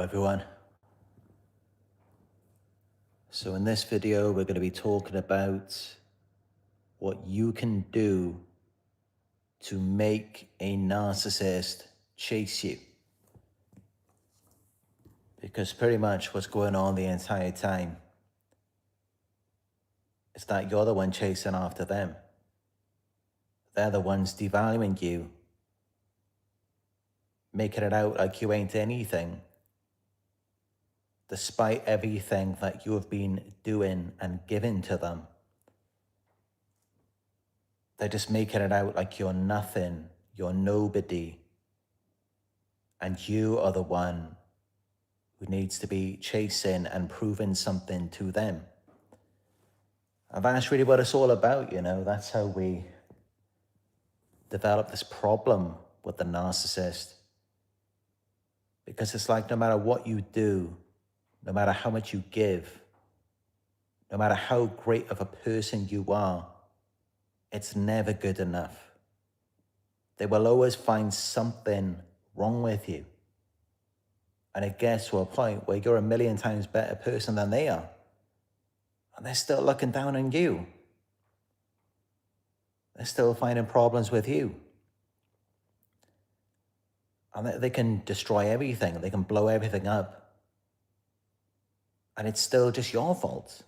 Hello everyone. So in this video, we're going to be talking about what you can do to make a narcissist chase you. Because pretty much what's going on the entire time is that you're the one chasing after them. They're the ones devaluing you, making it out like you ain't anything, despite everything that you have been doing and giving to them. They're just making it out like you're nothing, you're nobody, and you are the one who needs to be chasing and proving something to them. And that's really what it's all about, you know. That's how we develop this problem with the narcissist. Because it's like no matter what you do, no matter how much you give, no matter how great of a person you are, it's never good enough. They will always find something wrong with you. And it gets to a point where you're a million times better person than they are. And they're still looking down on you. They're still finding problems with you. And they can destroy everything. They can blow everything up. And it's still just your fault.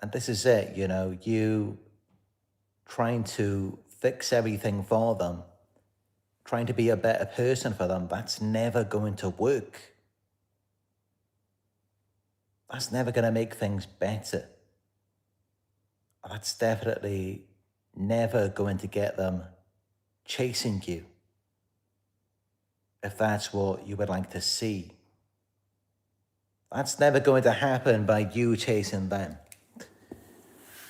And this is it, you know, you trying to fix everything for them, trying to be a better person for them, that's never going to work. That's never going to make things better. That's definitely never going to get them chasing you, if that's what you would like to see. That's never going to happen by you chasing them.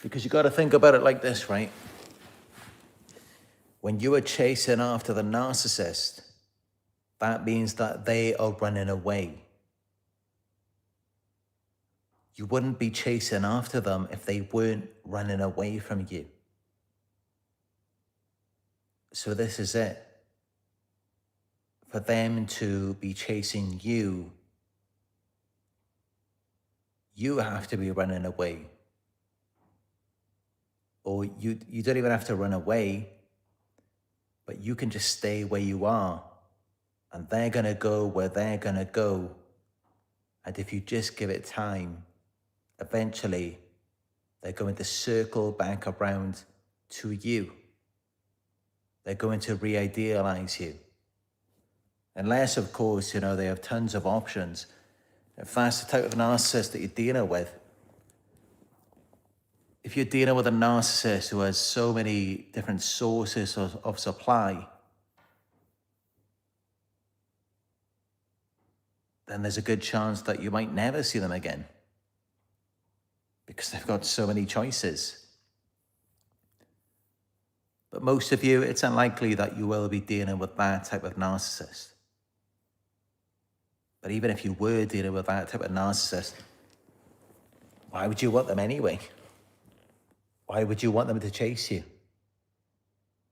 Because you got to think about it like this, right? When you are chasing after the narcissist, that means that they are running away. You wouldn't be chasing after them if they weren't running away from you. So this is it. For them to be chasing you, you have to be running away. Or you don't even have to run away, but you can just stay where you are. And they're going to go where they're going to go. And if you just give it time, eventually they're going to circle back around to you. They're going to re-idealize you. Unless, of course, you know, they have tons of options. If that's the type of narcissist that you're dealing with, if you're dealing with a narcissist who has so many different sources of supply, then there's a good chance that you might never see them again. Because they've got so many choices. But most of you, it's unlikely that you will be dealing with that type of narcissist. But even if you were dealing with that type of narcissist, why would you want them anyway? Why would you want them to chase you?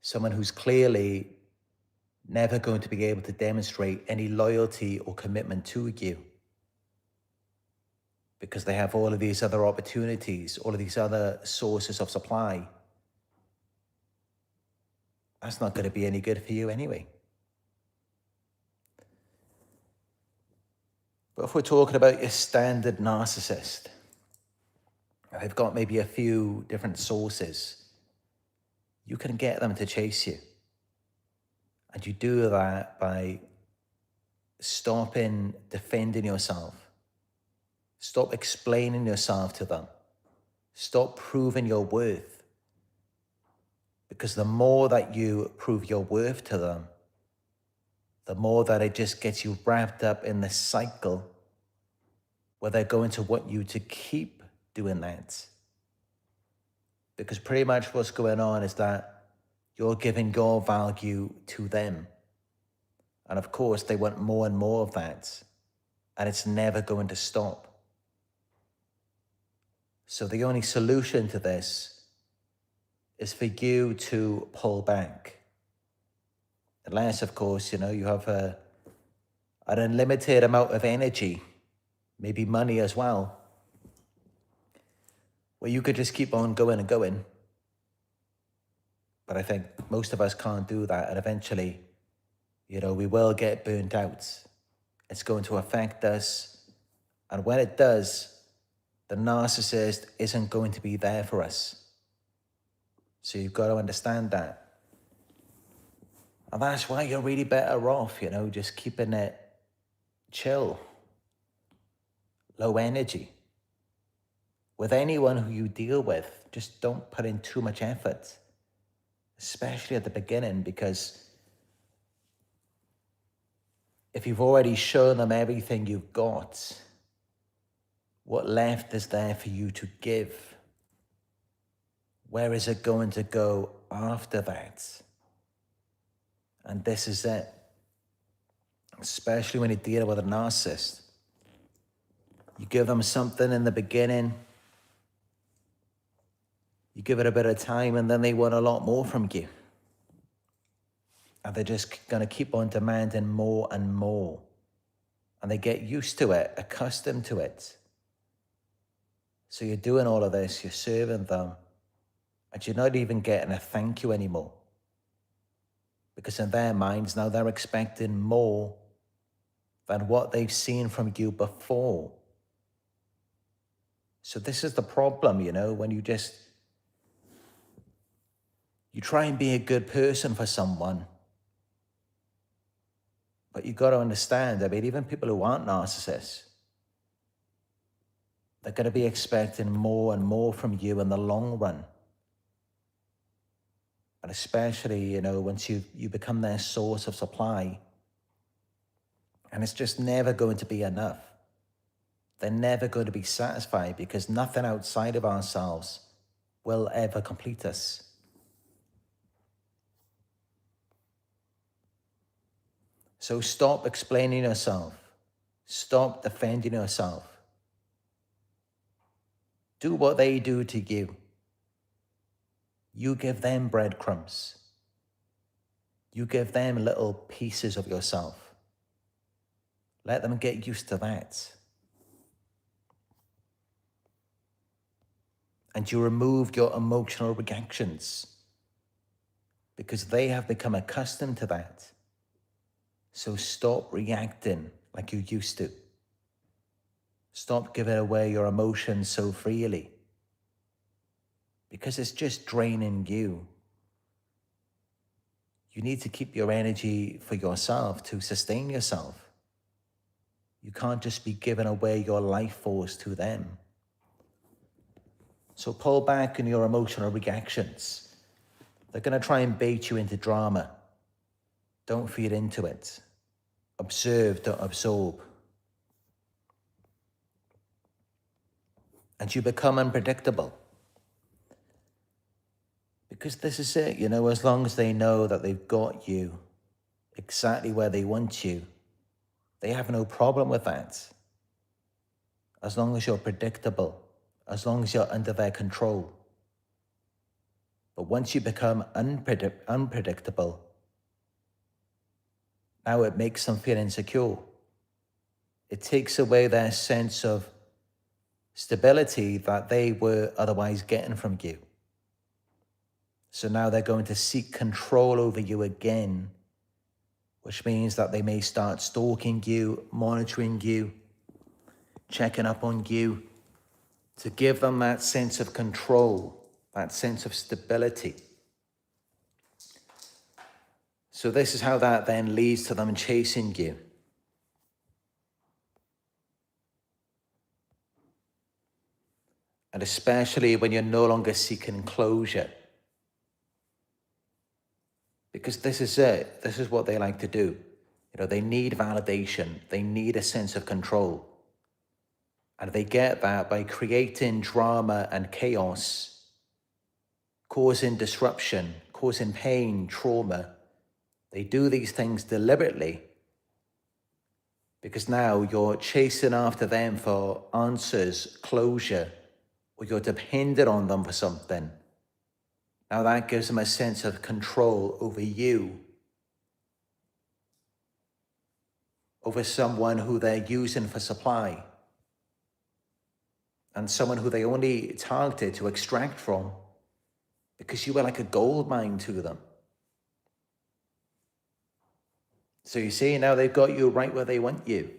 Someone who's clearly never going to be able to demonstrate any loyalty or commitment to you. Because they have all of these other opportunities, all of these other sources of supply. That's not going to be any good for you anyway. But if we're talking about your standard narcissist, they've got maybe a few different sources. You can get them to chase you. And you do that by stopping defending yourself. Stop explaining yourself to them. Stop proving your worth. Because the more that you prove your worth to them, the more that it just gets you wrapped up in this cycle where they're going to want you to keep doing that. Because pretty much what's going on is that you're giving your value to them. And of course, they want more and more of that. And it's never going to stop. So the only solution to this is for you to pull back. Unless, of course, you have an unlimited amount of energy, maybe money as well, where you could just keep on going and going. But I think most of us can't do that. And eventually, we will get burnt out. It's going to affect us. And when it does, the narcissist isn't going to be there for us. So you've got to understand that. And that's why you're really better off, just keeping it chill, low energy. With anyone who you deal with, just don't put in too much effort, especially at the beginning, because if you've already shown them everything you've got, what left is there for you to give? Where is it going to go after that? And this is it. Especially when you deal with a narcissist. You give them something in the beginning, you give it a bit of time, and then they want a lot more from you. And they're just going to keep on demanding more and more. And they get used to it, accustomed to it. So you're doing all of this, you're serving them, and you're not even getting a thank you anymore. Because in their minds now they're expecting more than what they've seen from you before. So this is the problem, when you try and be a good person for someone. But you've got to understand, even people who aren't narcissists, they're going to be expecting more and more from you in the long run. And especially, once you become their source of supply, and it's just never going to be enough. They're never going to be satisfied because nothing outside of ourselves will ever complete us. So stop explaining yourself. Stop defending yourself. Do what they do to you. You give them breadcrumbs. You give them little pieces of yourself. Let them get used to that. And you remove your emotional reactions because they have become accustomed to that. So stop reacting like you used to. Stop giving away your emotions so freely because it's just draining you. You need to keep your energy for yourself to sustain yourself. You can't just be giving away your life force to them. So pull back on your emotional reactions. They're going to try and bait you into drama. Don't feed into it. Observe, don't absorb. And you become unpredictable. Because this is it, as long as they know that they've got you exactly where they want you, they have no problem with that. As long as you're predictable, as long as you're under their control. But once you become unpredictable, now it makes them feel insecure. It takes away their sense of stability that they were otherwise getting from you. So now they're going to seek control over you again, which means that they may start stalking you, monitoring you, checking up on you, to give them that sense of control, that sense of stability. So this is how that then leads to them chasing you. And especially when you're no longer seeking closure. Because this is it. This is what they like to do. They need validation. They need a sense of control. And they get that by creating drama and chaos, causing disruption, causing pain, trauma. They do these things deliberately because now you're chasing after them for answers, closure, or you're dependent on them for something. Now that gives them a sense of control over you. over someone who they're using for supply, and someone who they only targeted to extract from because you were like a gold mine to them. So you see, now they've got you right where they want you.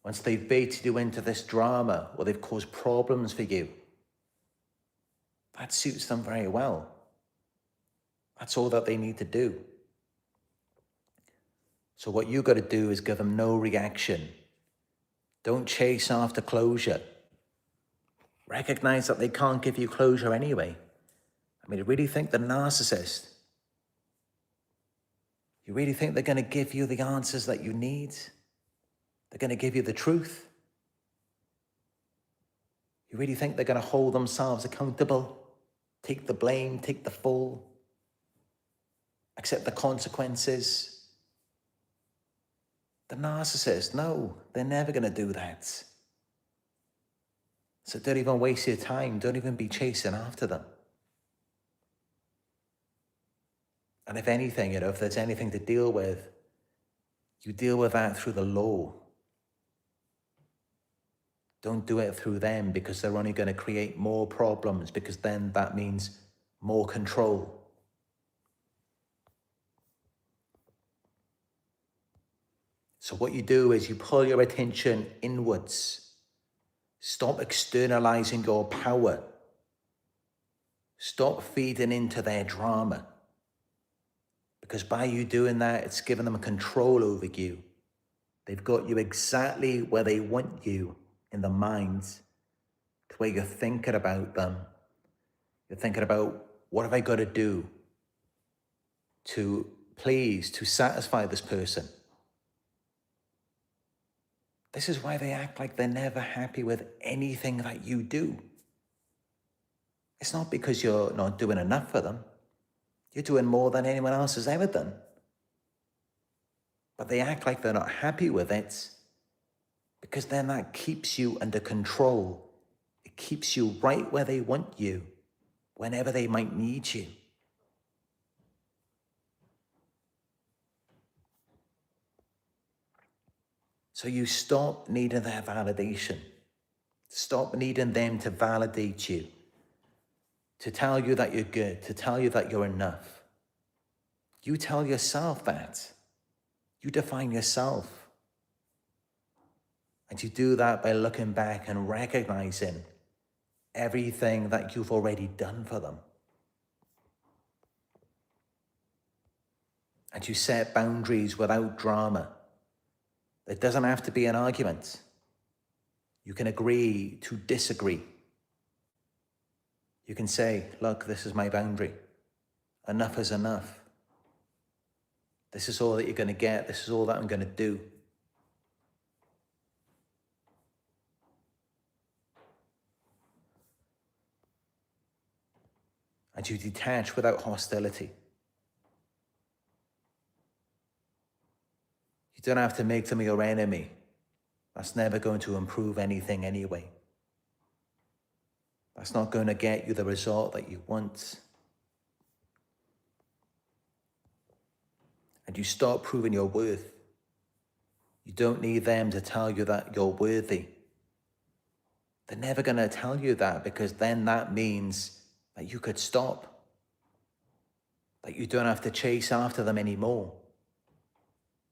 Once they've baited you into this drama, or they've caused problems for you, that suits them very well. That's all that they need to do. So what you got to do is give them no reaction. Don't chase after closure. Recognize that they can't give you closure anyway. I mean, you really think the narcissist, you really think they're going to give you the answers that you need? They're going to give you the truth? You really think they're going to hold themselves accountable? Take the blame, take the fall, accept the consequences? The narcissist, no, they're never going to do that. So don't even waste your time. Don't even be chasing after them. And if anything, if there's anything to deal with, you deal with that through the law. Don't do it through them, because they're only going to create more problems, because then that means more control. So what you do is you pull your attention inwards. Stop externalizing your power. Stop feeding into their drama. Because by you doing that, it's giving them control over you. They've got you exactly where they want you in the mind, to where you're thinking about them. You're thinking about, what have I got to do to please, to satisfy this person? This is why they act like they're never happy with anything that you do. It's not because you're not doing enough for them. You're doing more than anyone else has ever done. But they act like they're not happy with it, because then that keeps you under control. It keeps you right where they want you, whenever they might need you. So you stop needing their validation. Stop needing them to validate you, to tell you that you're good, to tell you that you're enough. You tell yourself that. You define yourself. And you do that by looking back and recognizing everything that you've already done for them. And you set boundaries without drama. There doesn't have to be an argument. You can agree to disagree. You can say, look, this is my boundary. Enough is enough. This is all that you're going to get. This is all that I'm going to do. And you detach without hostility. You don't have to make them your enemy. That's never going to improve anything anyway. That's not going to get you the result that you want. And you start proving your worth. You don't need them to tell you that you're worthy. They're never going to tell you that, because then that means that you could stop. That you don't have to chase after them anymore.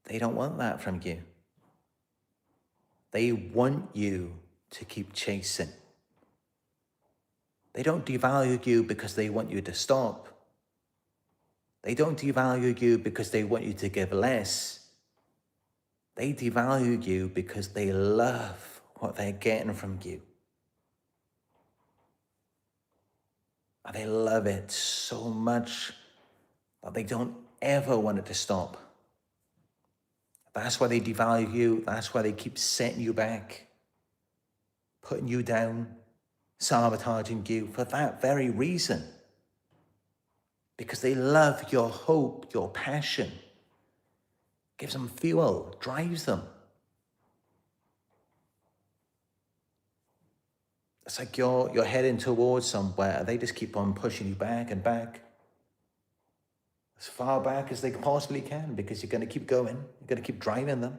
They don't want that from you. They want you to keep chasing. They don't devalue you because they want you to stop. They don't devalue you because they want you to give less. They devalue you because they love what they're getting from you. And they love it so much that they don't ever want it to stop. That's why they devalue you. That's why they keep setting you back, putting you down, sabotaging you for that very reason. Because they love your hope, your passion. Gives them fuel, drives them. It's like you're heading towards somewhere, and they just keep on pushing you back and back. As far back as they possibly can, because you're going to keep going. You're going to keep driving them.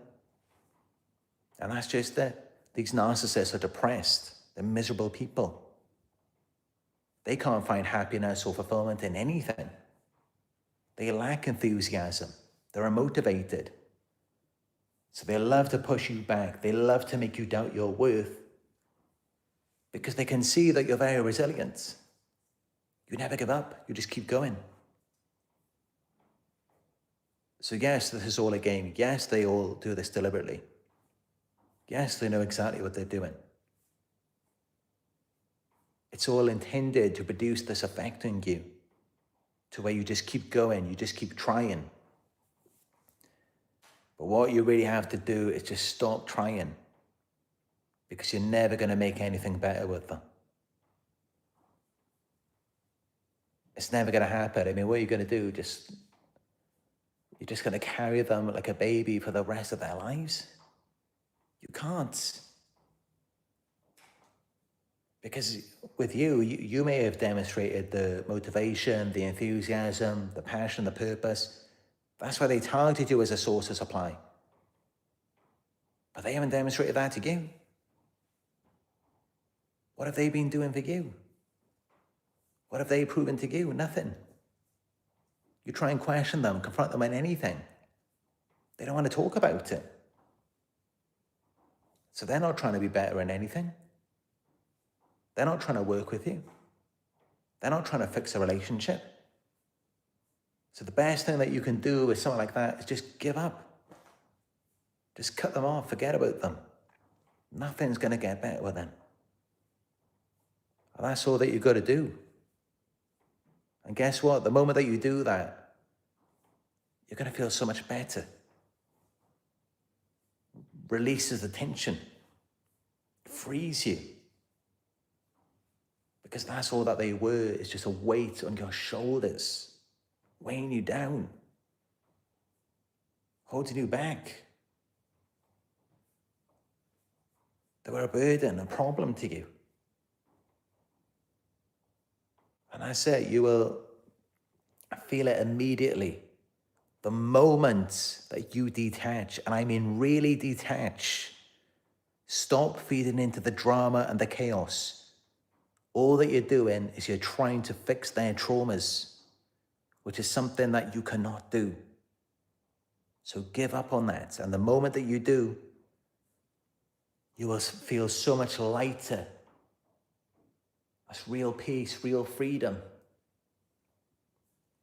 And that's just it. These narcissists are depressed. They're miserable people. They can't find happiness or fulfillment in anything. They lack enthusiasm. They're unmotivated. So they love to push you back. They love to make you doubt your worth because they can see that you're very resilient. You never give up. You just keep going. So yes, this is all a game. Yes, they all do this deliberately. Yes, they know exactly what they're doing. It's all intended to produce this effect in you, to where you just keep going, you just keep trying. But what you really have to do is just stop trying, because you're never going to make anything better with them. It's never going to happen. I mean, what are you going to do? You're just going to carry them like a baby for the rest of their lives? You can't. Because with you may have demonstrated the motivation, the enthusiasm, the passion, the purpose. That's why they targeted you as a source of supply. But they haven't demonstrated that to you. What have they been doing for you? What have they proven to you? Nothing. You try and question them, confront them on anything. They don't want to talk about it. So they're not trying to be better in anything. They're not trying to work with you. They're not trying to fix a relationship. So the best thing that you can do with something like that is just give up. Just cut them off, forget about them. Nothing's going to get better with them. And that's all that you've got to do. And guess what? The moment that you do that, you're going to feel so much better. Releases the tension. Frees you. Because that's all that they were, is just a weight on your shoulders, weighing you down, holding you back. They were a burden, a problem to you. And I say, you will feel it immediately. The moment that you detach, and I mean really detach, stop feeding into the drama and the chaos. All that you're doing is you're trying to fix their traumas, which is something that you cannot do. So give up on that. And the moment that you do, you will feel so much lighter. That's real peace, real freedom.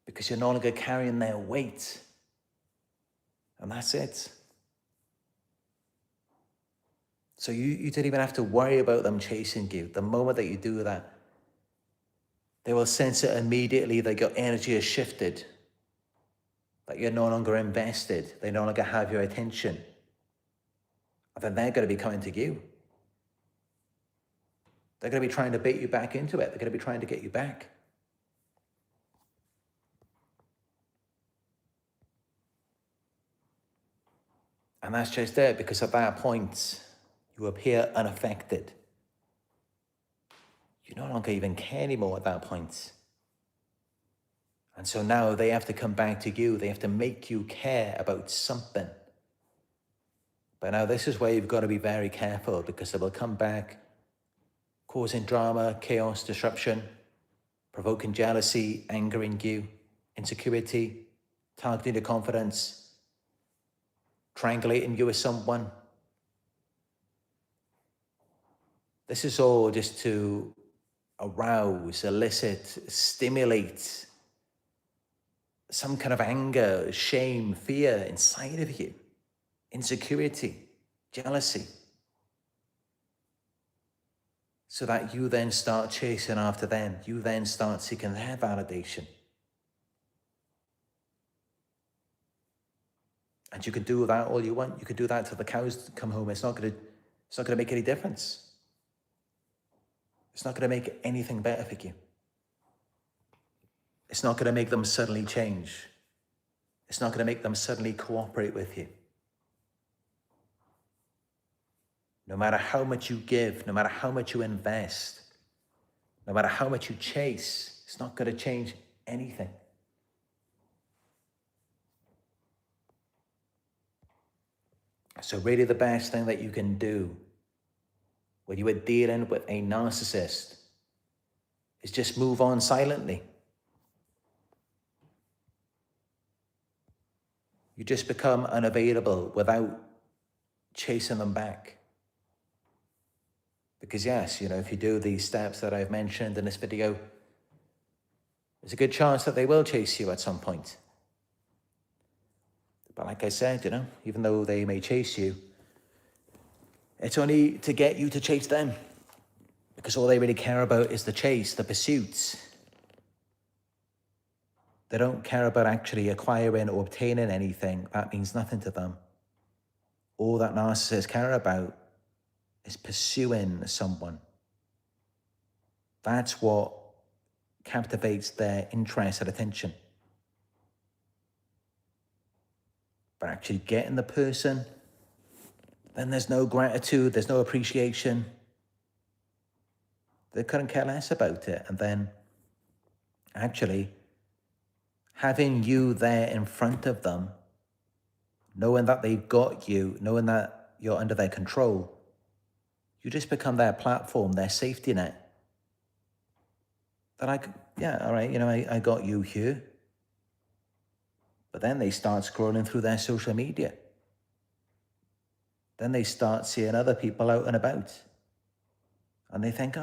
Because you're no longer carrying their weight. And that's it. So you don't even have to worry about them chasing you. The moment that you do that, they will sense it immediately that your energy has shifted, that you're no longer invested, they no longer have your attention. And then they're going to be coming to you. They're going to be trying to bait you back into it. They're going to be trying to get you back. And that's just it, because at that point, you appear unaffected. You no longer even care anymore at that point. And so now they have to come back to you. They have to make you care about something. But now this is where you've got to be very careful, because they will come back causing drama, chaos, disruption, provoking jealousy, angering you, insecurity, targeting your confidence, triangulating you with someone. This is all just to arouse, elicit, stimulate some kind of anger, shame, fear inside of you, insecurity, jealousy, so that you then start chasing after them. You then start seeking their validation. And you can do that all you want. You can do that till the cows come home. It's not going to make any difference. It's not going to make anything better for you. It's not going to make them suddenly change. It's not going to make them suddenly cooperate with you. No matter how much you give, no matter how much you invest, no matter how much you chase, it's not going to change anything. So really the best thing that you can do when you are dealing with a narcissist is just move on silently. You just become unavailable without chasing them back. Because yes, if you do these steps that I've mentioned in this video, there's a good chance that they will chase you at some point. But like I said, even though they may chase you, it's only to get you to chase them. Because all they really care about is the chase, the pursuits. They don't care about actually acquiring or obtaining anything. That means nothing to them. All that narcissists care about is pursuing someone. That's what captivates their interest and attention. But actually getting the person, then there's no gratitude, there's no appreciation. They couldn't care less about it. And then actually having you there in front of them, knowing that they've got you, knowing that you're under their control, you just become their platform, their safety net. That I got you here. But then they start scrolling through their social media. Then they start seeing other people out and about. And they think,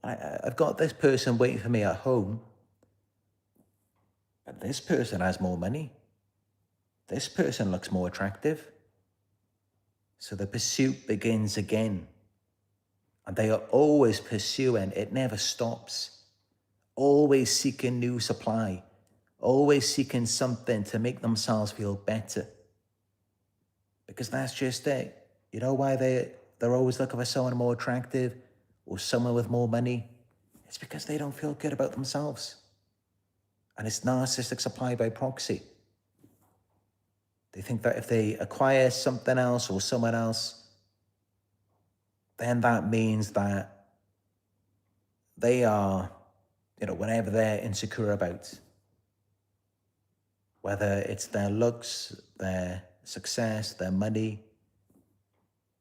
I've got this person waiting for me at home. But this person has more money. This person looks more attractive. So the pursuit begins again. And they are always pursuing. It never stops. Always seeking new supply. Always seeking something to make themselves feel better. Because that's just it. You know why they're always looking for someone more attractive or someone with more money? It's because they don't feel good about themselves. And it's narcissistic supply by proxy. They think that if they acquire something else or someone else, then that means that they are, whatever they're insecure about. Whether it's their looks, their success, their money,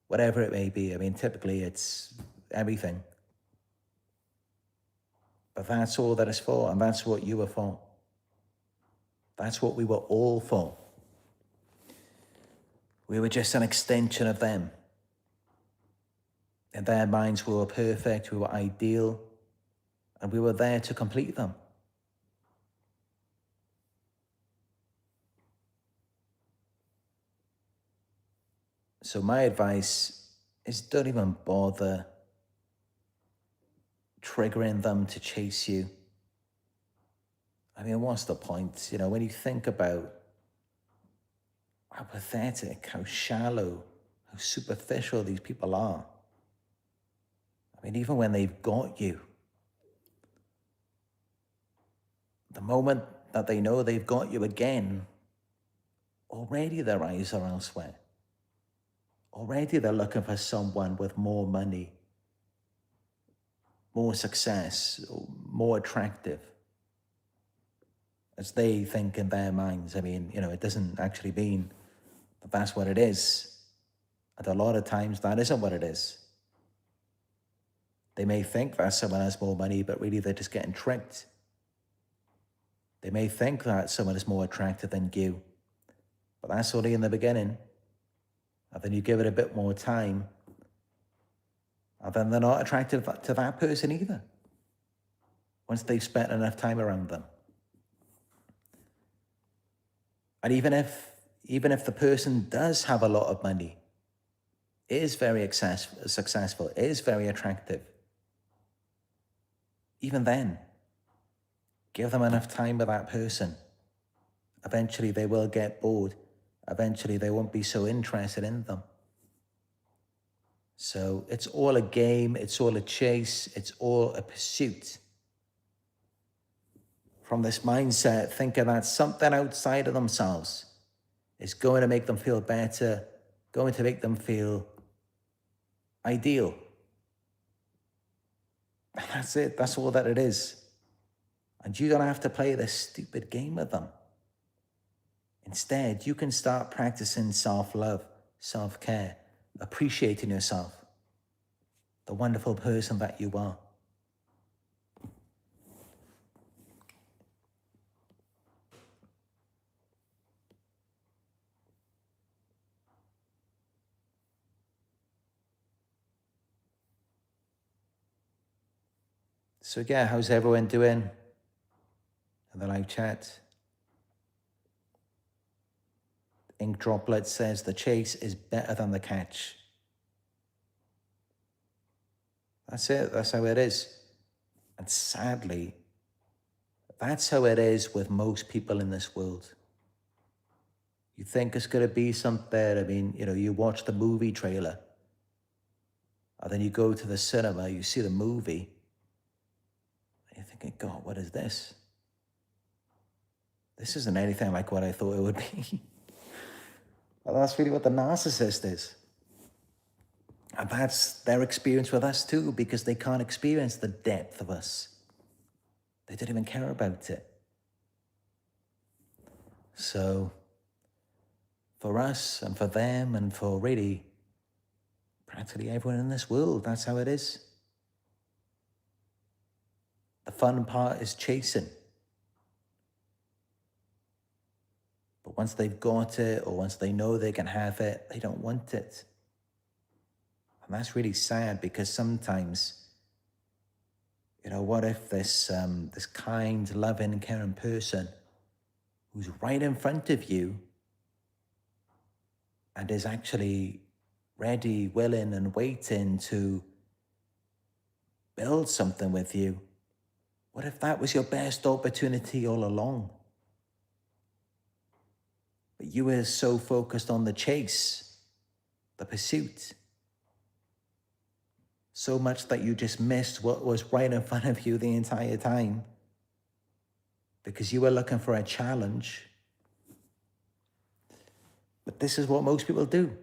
whatever it may be. Typically it's everything. But that's all that it's for, and that's what you were for. That's what we were all for. We were just an extension of them. In their minds, we were perfect, we were ideal, and we were there to complete them. So my advice is don't even bother triggering them to chase you. What's the point? When you think about how pathetic, how shallow, how superficial these people are. Even when they've got you, the moment that they know they've got you again, already their eyes are elsewhere. Already they're looking for someone with more money, more success, more attractive. As they think in their minds. It doesn't actually mean that that's what it is. And a lot of times that isn't what it is. They may think that someone has more money, but really they're just getting tricked. They may think that someone is more attractive than you, but that's only in the beginning. And then you give it a bit more time, and then they're not attracted to that person either, once they've spent enough time around them. And even if the person does have a lot of money, is very successful, is very attractive, even then, give them enough time with that person. Eventually they will get bored. Eventually they won't be so interested in them. So it's all a game, it's all a chase, it's all a pursuit. From this mindset, thinking that something outside of themselves is going to make them feel better, going to make them feel ideal. And that's it, that's all that it is. And you don't have to play this stupid game with them. Instead, you can start practicing self-love, self-care, appreciating yourself, the wonderful person that you are. So yeah, how's everyone doing in the live chat? Ink Droplet says the chase is better than the catch. That's it. That's how it is. And sadly, that's how it is with most people in this world. You think it's going to be something, I mean, you watch the movie trailer, and then you go to the cinema, you see the movie, and you're thinking, God, what is this? This isn't anything like what I thought it would be. Well, that's really what the narcissist is. And that's their experience with us too, because they can't experience the depth of us. They don't even care about it. So for us and for them and for really practically everyone in this world, that's how it is. The fun part is chasing. But once they've got it, or once they know they can have it, they don't want it. And that's really sad, because sometimes, what if this kind, loving, caring person who's right in front of you and is actually ready, willing, and waiting to build something with you, what if that was your best opportunity all along? But you were so focused on the chase, the pursuit, so much that you just missed what was right in front of you the entire time, because you were looking for a challenge. But this is what most people do.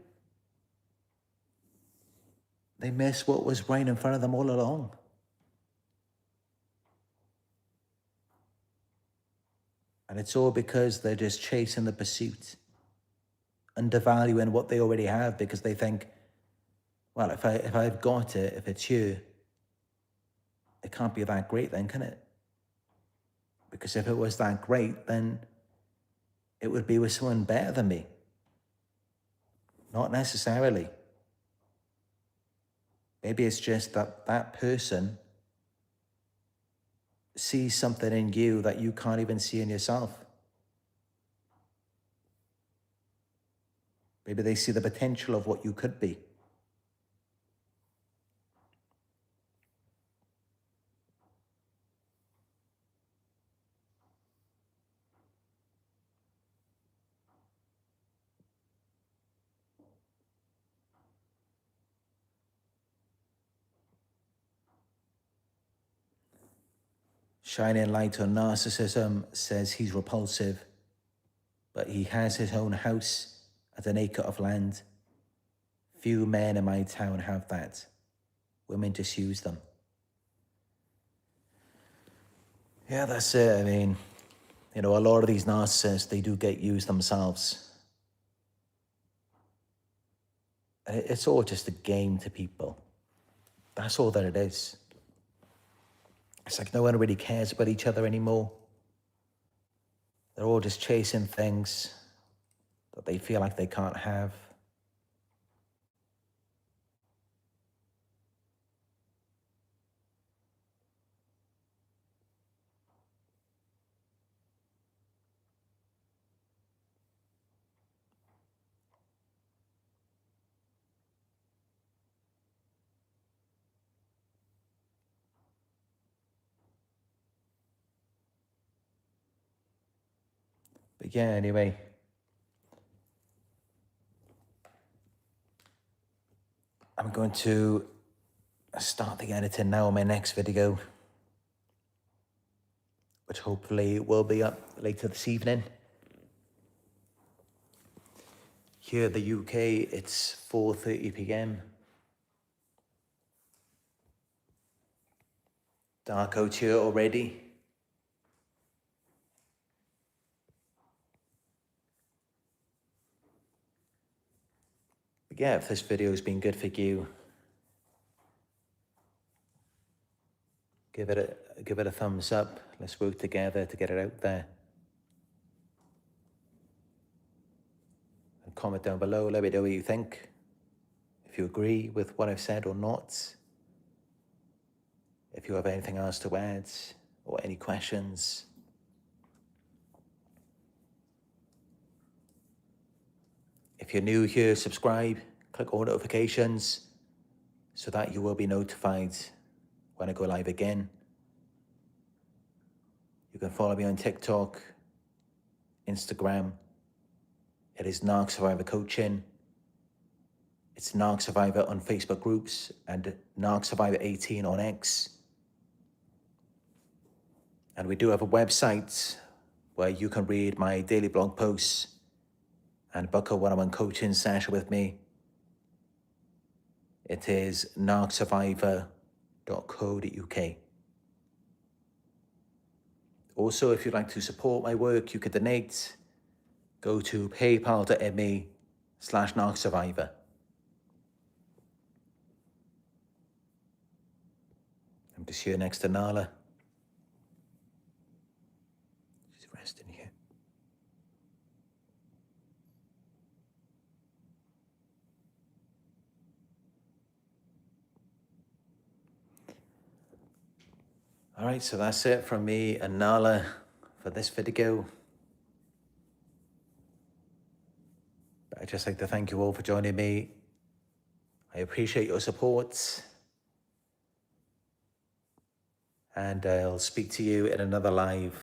They miss what was right in front of them all along. And it's all because they're just chasing the pursuit, undervaluing what they already have, because they think, well, if I've got it, if it's you, it can't be that great then, can it? Because if it was that great, then it would be with someone better than me. Not necessarily. Maybe it's just that that person sees something in you that you can't even see in yourself. Maybe they see the potential of what you could be. Shining Light on Narcissism says he's repulsive, but he has his own house and an acre of land. Few men in my town have that. Women just use them. Yeah, that's it. I mean, a lot of these narcissists, they do get used themselves. It's all just a game to people. That's all that it is. It's like no one really cares about each other anymore. They're all just chasing things that they feel like they can't have. But yeah, anyway. I'm going to start the editing now on my next video, which hopefully will be up later this evening. Here in the UK, it's 4:30 p.m. Dark out here already. Yeah, if this video has been good for you, give it a thumbs up. Let's work together to get it out there. And comment down below, let me know what you think. If you agree with what I've said or not. If you have anything else to add or any questions. If you're new here, subscribe, click all notifications so that you will be notified when I go live again. You can follow me on TikTok, Instagram. It is Narc Survivor Coaching. It's Narc Survivor on Facebook groups and Narc Survivor 18 on X. And we do have a website where you can read my daily blog posts and book a one-on-one coaching session with me. It is narcsurvivor.co.uk. Also, if you'd like to support my work, you can donate. Go to paypal.me/narcsurvivor. I'm just here next to Nala. She's resting here. All right, so that's it from me and Nala for this video. But I'd just like to thank you all for joining me. I appreciate your support. And I'll speak to you in another live